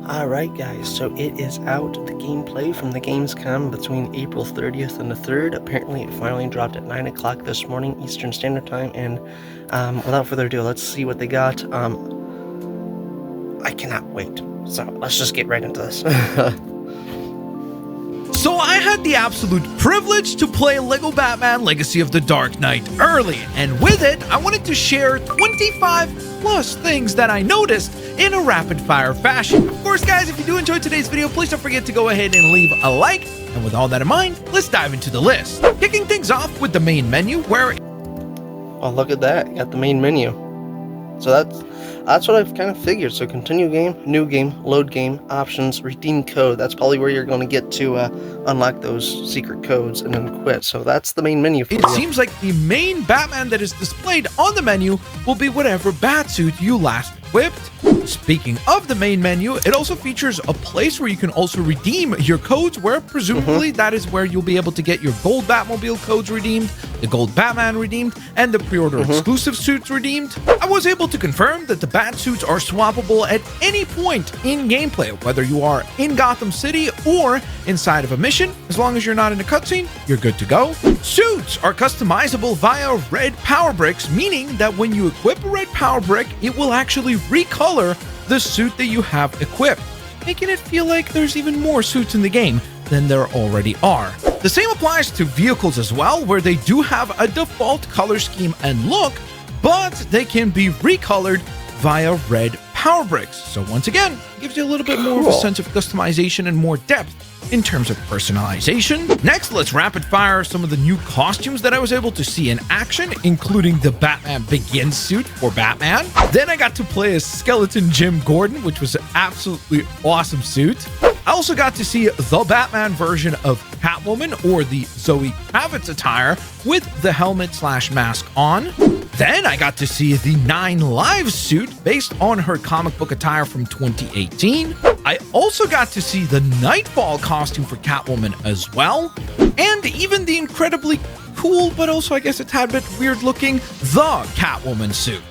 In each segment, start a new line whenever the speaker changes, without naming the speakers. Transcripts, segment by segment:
Alright guys, so it is out, the gameplay from the Gamescom between April 30th and the 3rd. Apparently it finally dropped at 9 o'clock this morning Eastern Standard Time, and without further ado, let's see what they got. I cannot wait, so let's just get right into this.
So I had the absolute privilege to play LEGO Batman Legacy of the Dark Knight early, and with it, I wanted to share 25 plus things that I noticed in a rapid-fire fashion. Of course, guys, if you do enjoy today's video, please don't forget to go ahead and leave a like, and with all that in mind, let's dive into the list. Kicking things off with the main menu, where...
Oh, look at that, got the main menu. So that's what I've kind of figured. So continue game, new game, load game, options, redeem code. That's probably where you're going to get to unlock those secret codes and then quit. So that's the main menu for you.
It seems like the main Batman that is displayed on the menu will be whatever Batsuit you last equipped. Speaking of the main menu, it also features a place where you can also redeem your codes, where presumably that is where you'll be able to get your gold Batmobile codes redeemed, the gold Batman redeemed, and the pre-order exclusive suits redeemed. I was able to confirm that the Batsuits are swappable at any point in gameplay, whether you are in Gotham City or inside of a mission. As long as you're not in a cutscene, you're good to go. Suits are customizable via red power bricks, meaning that when you equip a red power brick, it will actually recolor the suit that you have equipped, making it feel like there's even more suits in the game than there already are. The same applies to vehicles as well, where they do have a default color scheme and look, but they can be recolored via red power bricks. So once again, it gives you a little bit more of a sense of customization and more depth in terms of personalization. Next, let's rapid fire some of the new costumes that I was able to see in action, including the Batman Begins suit for Batman. Then I got to play as Skeleton Jim Gordon, which was an absolutely awesome suit. I also got to see the Batman version of Catwoman, or the Zoe Kravitz attire, with the helmet/mask on. Then I got to see the 9 Lives suit based on her comic book attire from 2018. I also got to see the Nightfall costume for Catwoman as well, and even the incredibly cool, but also I guess a tad bit weird looking, the Catwoman suit.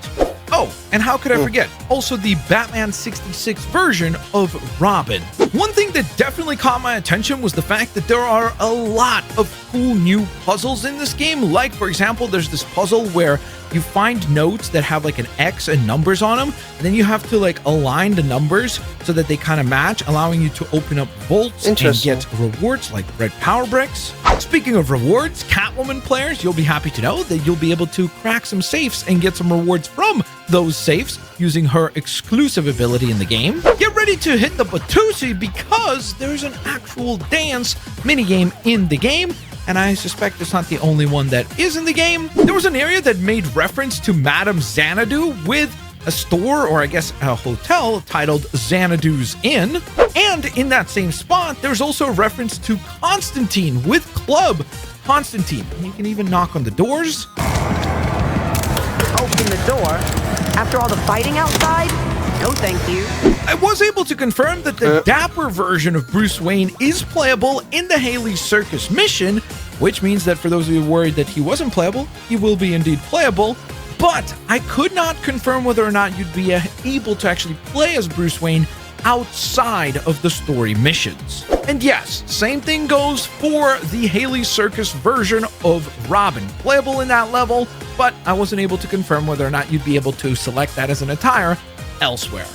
Oh, and how could I forget? Also the Batman 66 version of Robin. One thing that definitely caught my attention was the fact that there are a lot of cool new puzzles in this game. Like, for example, there's this puzzle where you find notes that have like an X and numbers on them, and then you have to like align the numbers so that they kind of match, allowing you to open up vaults and get rewards like red power bricks. Speaking of rewards, Catwoman players, you'll be happy to know that you'll be able to crack some safes and get some rewards from those safes using her exclusive ability in the game. Get ready to hit the Batusi, because there's an actual dance minigame in the game, and I suspect it's not the only one that is in the game. There was an area that made reference to Madame Xanadu with a store, or I guess a hotel, titled Xanadu's Inn. And in that same spot, there's also a reference to Constantine with Club Constantine. And you can even knock on the doors.
Open the door? After all the fighting outside? No, thank you.
I was able to confirm that the dapper version of Bruce Wayne is playable in the Haley's Circus mission, which means that for those of you worried that he wasn't playable, he will be indeed playable. But I could not confirm whether or not you'd be able to actually play as Bruce Wayne outside of the story missions. And yes, same thing goes for the Haley's Circus version of Robin, playable in that level, but I wasn't able to confirm whether or not you'd be able to select that as an attire elsewhere.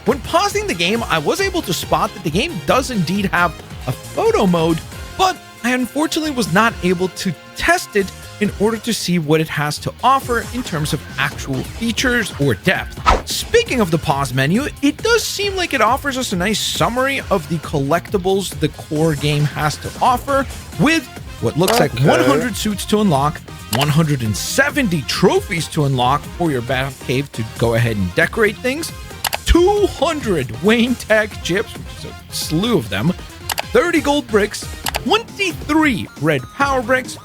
When pausing the game, I was able to spot that the game does indeed have a photo mode, but I unfortunately was not able to test it in order to see what it has to offer in terms of actual features or depth. Speaking of the pause menu, it does seem like it offers us a nice summary of the collectibles the core game has to offer, with what looks like 100 suits to unlock, 170 trophies to unlock for your Batcave to go ahead and decorate things, 200 Wayne Tech chips, which is a slew of them, 30 gold bricks, 23 red power bricks,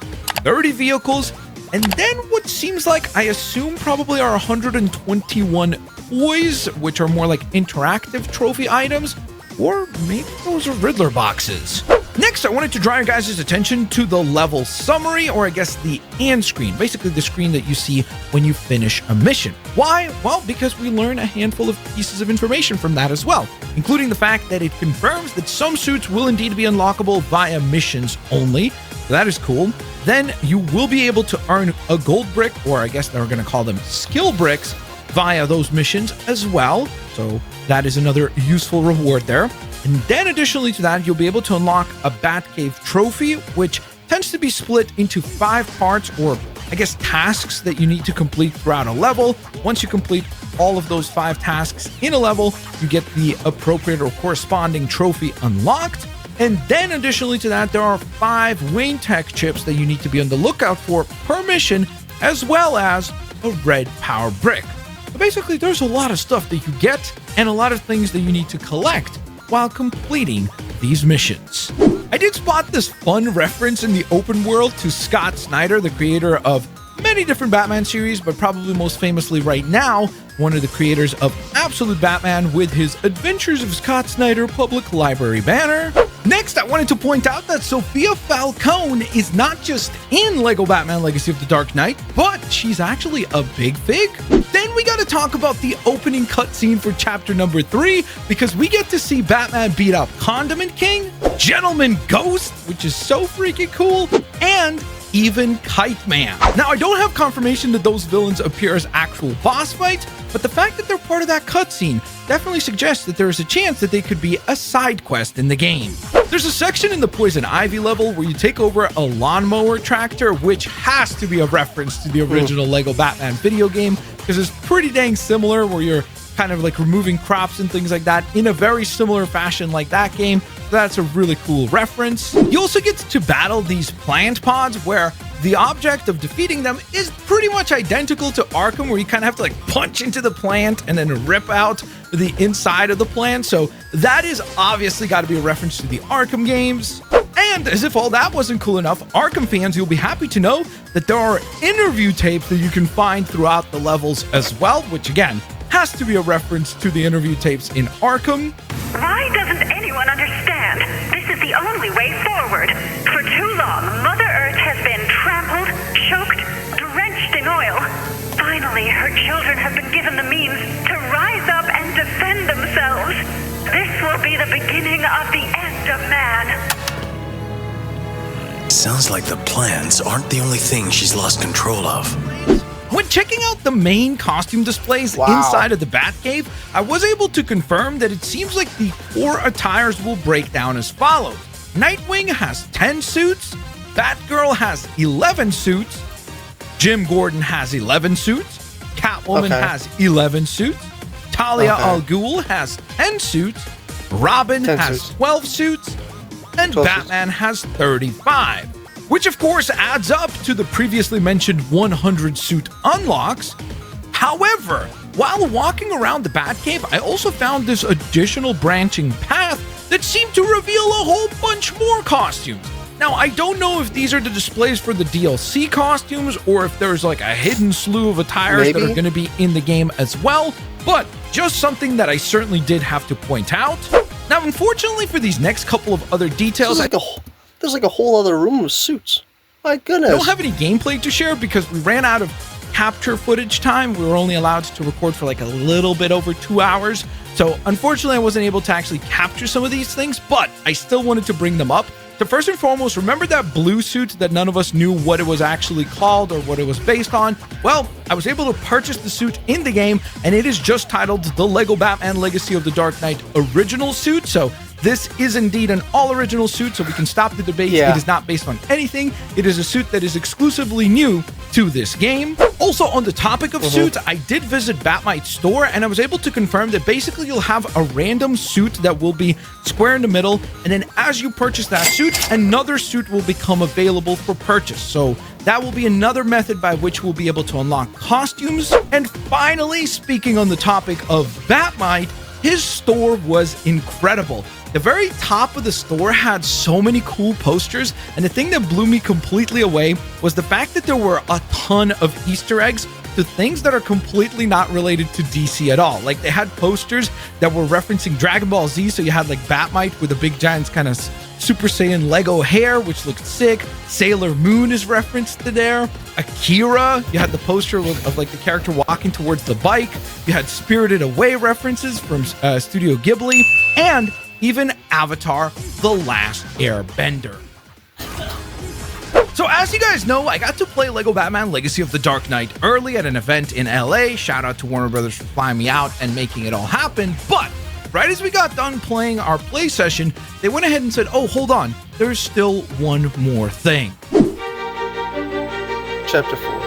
30 vehicles, and then what seems like, I assume, probably are 121 toys, which are more like interactive trophy items, or maybe those are Riddler boxes. Next, I wanted to draw your guys' attention to the level summary, or I guess the end screen, basically the screen that you see when you finish a mission. Why? Well, because we learn a handful of pieces of information from that as well, including the fact that it confirms that some suits will indeed be unlockable via missions only. So that is cool. Then you will be able to earn a gold brick, or I guess they're going to call them skill bricks, via those missions as well. So that is another useful reward there. And then additionally to that, you'll be able to unlock a Batcave trophy, which tends to be split into 5 parts, or I guess tasks that you need to complete throughout a level. Once you complete all of those 5 tasks in a level, you get the appropriate or corresponding trophy unlocked. And then additionally to that, there are 5 Wayne Tech chips that you need to be on the lookout for per mission, as well as a red power brick. But basically, there's a lot of stuff that you get and a lot of things that you need to collect while completing these missions. I did spot this fun reference in the open world to Scott Snyder, the creator of many different Batman series, but probably most famously right now, one of the creators of Absolute Batman with his Adventures of Scott Snyder Public Library banner. Next, I wanted to point out that Sophia Falcone is not just in LEGO Batman Legacy of the Dark Knight, but she's actually a big fig. Then we gotta talk about the opening cutscene for chapter number 3, because we get to see Batman beat up Condiment King, Gentleman Ghost, which is so freaking cool, and even Kite Man. Now, I don't have confirmation that those villains appear as actual boss fights, but the fact that they're part of that cutscene definitely suggests that there is a chance that they could be a side quest in the game. There's a section in the Poison Ivy level where you take over a lawnmower tractor, which has to be a reference to the original LEGO Batman video game, because it's pretty dang similar, where you're kind of like removing crops and things like that in a very similar fashion like that game. That's a really cool reference. You also get to battle these plant pods, where the object of defeating them is pretty much identical to Arkham, where you kind of have to like punch into the plant and then rip out the inside of the plant. So that is obviously got to be a reference to the Arkham games. And as if all that wasn't cool enough, Arkham fans, you'll be happy to know that there are interview tapes that you can find throughout the levels as well, which again has to be a reference to the interview tapes in Arkham.
Why doesn't anyone understand? This is the only way forward. For too long, Mother Earth has been trampled, choked, drenched in oil. Finally, her children have been given the means to rise up and defend themselves. This will be the beginning of the end of man.
Sounds like the plans aren't the only thing she's lost control of.
When checking out the main costume displays inside of the Batcave, I was able to confirm that it seems like the 4 attires will break down as follows. Nightwing has 10 suits, Batgirl has 11 suits, Jim Gordon has 11 suits, Catwoman has 11 suits, Talia al Ghul has 10 suits, Robin has 12 suits, and Batman has 35. Which of course adds up to the previously mentioned 100 suit unlocks. However, while walking around the Batcave, I also found this additional branching path that seemed to reveal a whole bunch more costumes. Now, I don't know if these are the displays for the DLC costumes, or if there's like a hidden slew of attires that are going to be in the game as well, but just something that I certainly did have to point out. Now, unfortunately for these next couple of other details,
there's like a whole other room of suits. My goodness.
I don't have any gameplay to share because we ran out of capture footage time. We were only allowed to record for like a little bit over 2 hours. So unfortunately, I wasn't able to actually capture some of these things, but I still wanted to bring them up. So first and foremost, remember that blue suit that none of us knew what it was actually called or what it was based on? Well, I was able to purchase the suit in the game, and it is just titled the LEGO Batman Legacy of the Dark Knight Original Suit. So this is indeed an all-original suit, so we can stop the debate. It is not based on anything. It is a suit that is exclusively new to this game. Also, on the topic of suits, I did visit Batmite's store, and I was able to confirm that basically you'll have a random suit that will be square in the middle, and then as you purchase that suit, another suit will become available for purchase. So that will be another method by which we'll be able to unlock costumes. And finally, speaking on the topic of Batmite, his store was incredible. The very top of the store had so many cool posters, and the thing that blew me completely away was the fact that there were a ton of Easter eggs to things that are completely not related to DC at all. Like, they had posters that were referencing Dragon Ball Z, so you had like Batmite with a big giant kind of Super Saiyan Lego hair, which looked sick. Sailor Moon is referenced to there. Akira, you had the poster of like the character walking towards the bike. You had Spirited Away references from Studio Ghibli, and even Avatar: The Last Airbender. So as you guys know, I got to play Lego Batman Legacy of the Dark Knight early at an event in LA. Shout out to Warner Brothers for flying me out and making it all happen. But right as we got done playing our play session, they went ahead and said, oh, hold on, there's still one more thing.
Chapter 4.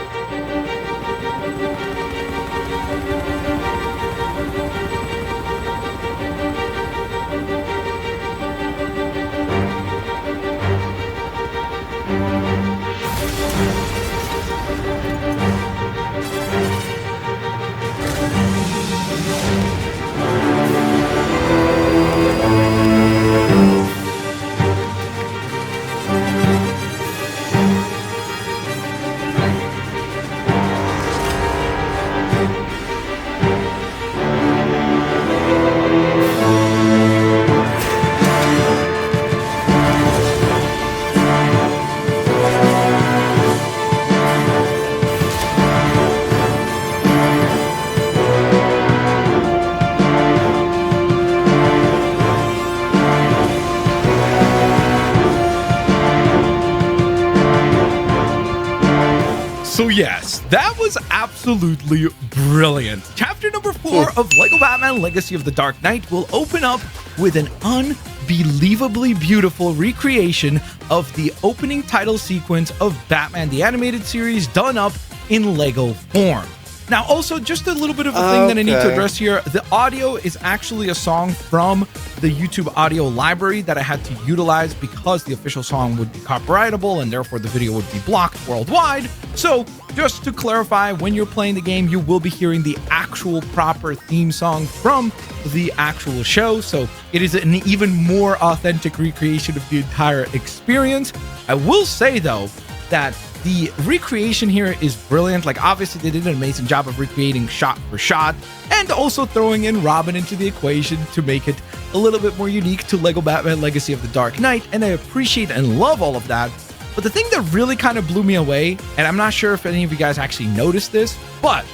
So yes, that was absolutely brilliant. Chapter number 4 of Lego Batman Legacy of the Dark Knight will open up with an unbelievably beautiful recreation of the opening title sequence of Batman the Animated Series done up in Lego form. Now, also, just a little bit of a thing that I need to address here. The audio is actually a song from the YouTube audio library that I had to utilize because the official song would be copyrightable and therefore the video would be blocked worldwide. So, just to clarify, when you're playing the game, you will be hearing the actual proper theme song from the actual show. So, it is an even more authentic recreation of the entire experience. I will say, though, that the recreation here is brilliant. Like, obviously, they did an amazing job of recreating shot for shot and also throwing in Robin into the equation to make it a little bit more unique to Lego Batman Legacy of the Dark Knight. And I appreciate and love all of that. But the thing that really kind of blew me away, and I'm not sure if any of you guys actually noticed this, but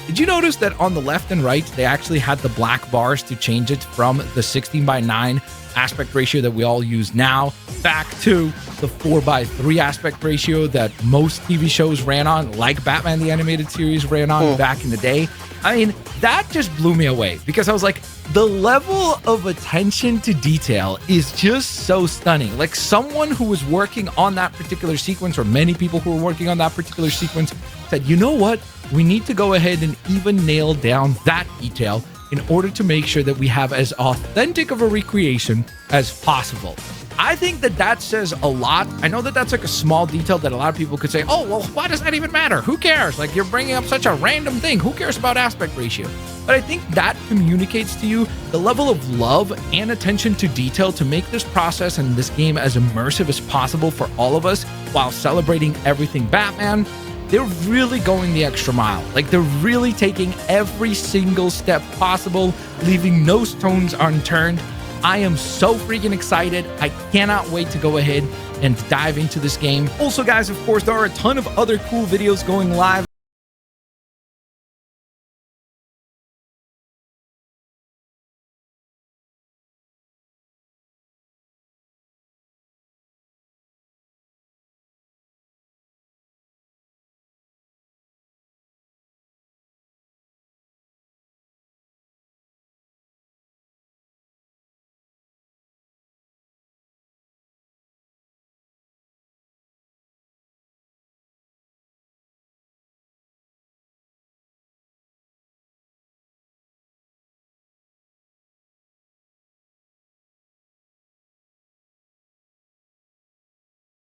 did you notice that on the left and right, they actually had the black bars to change it from the 16:9 aspect ratio that we all use now back to the 4:3 aspect ratio that most TV shows ran on, like Batman the Animated Series ran on back in the day? I mean, that just blew me away because I was like, the level of attention to detail is just so stunning. Like, someone who was working on that particular sequence, or many people who were working on that particular sequence, said, you know what? We need to go ahead and even nail down that detail in order to make sure that we have as authentic of a recreation as possible. I think that that says a lot. I know that that's like a small detail that a lot of people could say, oh, well, why does that even matter? Who cares? Like, you're bringing up such a random thing. Who cares about aspect ratio? But I think that communicates to you the level of love and attention to detail to make this process and this game as immersive as possible for all of us while celebrating everything Batman. They're really going the extra mile. Like, they're really taking every single step possible, leaving no stones unturned. I am so freaking excited. I cannot wait to go ahead and dive into this game. Also, guys, of course, there are a ton of other cool videos going live